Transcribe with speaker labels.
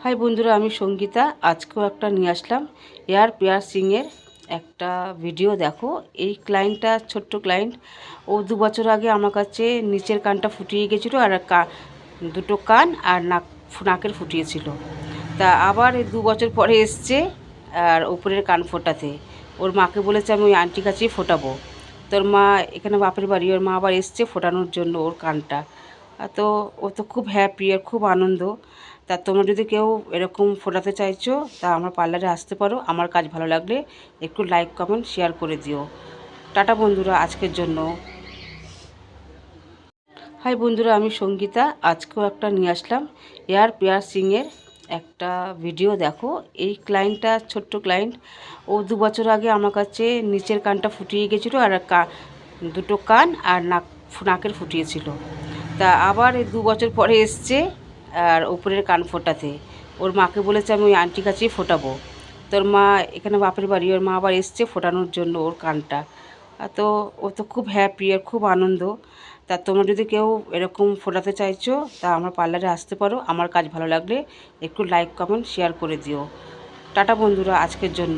Speaker 1: High বন্ধুরা, আমি সঙ্গীতা। আজকেও একটা নিয়ে আসলাম এয়ার পিয়ার্সিংয়ের একটা ভিডিও। দেখো, এই ক্লায়েন্টটা ছোট্ট ক্লায়েন্ট। ও 2 বছর আগে আমার কাছে নিচের কানটা ফুটিয়ে গেছিলো, আর দুটো কান আর নাকের ফুটিয়েছিল। তা আবার এই 2 বছর পরে এসছে আর উপরের কান ফোটাতে। ওর মাকে বলেছে আমি ওই আন্টির কাছেই ফোটাবো। তোর মা এখানে বাপের বাড়ি, ওর মা আবার এসছে ফোটানোর জন্য ওর কানটা। তো ও তো খুব হ্যাপি আর খুব আনন্দ। তা তোমরা যদি কেউ এরকম ফোটাতে চাইছো তা আমার পার্লারে আসতে পারো। আমার কাজ ভালো লাগলে একটু লাইক কমেন্ট শেয়ার করে দিও। টাটা বন্ধুরা, আজকের জন্য। হাই বন্ধুরা, আমি সঙ্গীতা। আজকেও একটা নিয়ে আসলাম এয়ার পিয়ার্সিংয়ের একটা ভিডিও। দেখো, এই ক্লায়েন্টটা ছোট্ট ক্লায়েন্ট। ও 2 বছর আগে আমার কাছে নিচের কানটা ফুটিয়ে গেছিলো, আর দুটো কান আর নাকের ফুটিয়েছিল। তা আবার এই 2 বছর পরে এসছে আর উপরের কান ফোটাতে। ওর মাকে বলেছে আমি ওই আন্টির কাছেই ফোটাবো। তোর মা এখানে বাপের বাড়ি, ওর মা আবার এসছে ফোটানোর জন্য ওর কানটা। তো ও তো খুব হ্যাপি আর খুব আনন্দ। তা তোমরা যদি কেউ এরকম ফোটাতে চাইছো তা আমার পার্লারে আসতে পারো। আমার কাজ ভালো লাগলে একটু লাইক কমেন্ট শেয়ার করে দিও। টাটা বন্ধুরা, আজকের জন্য।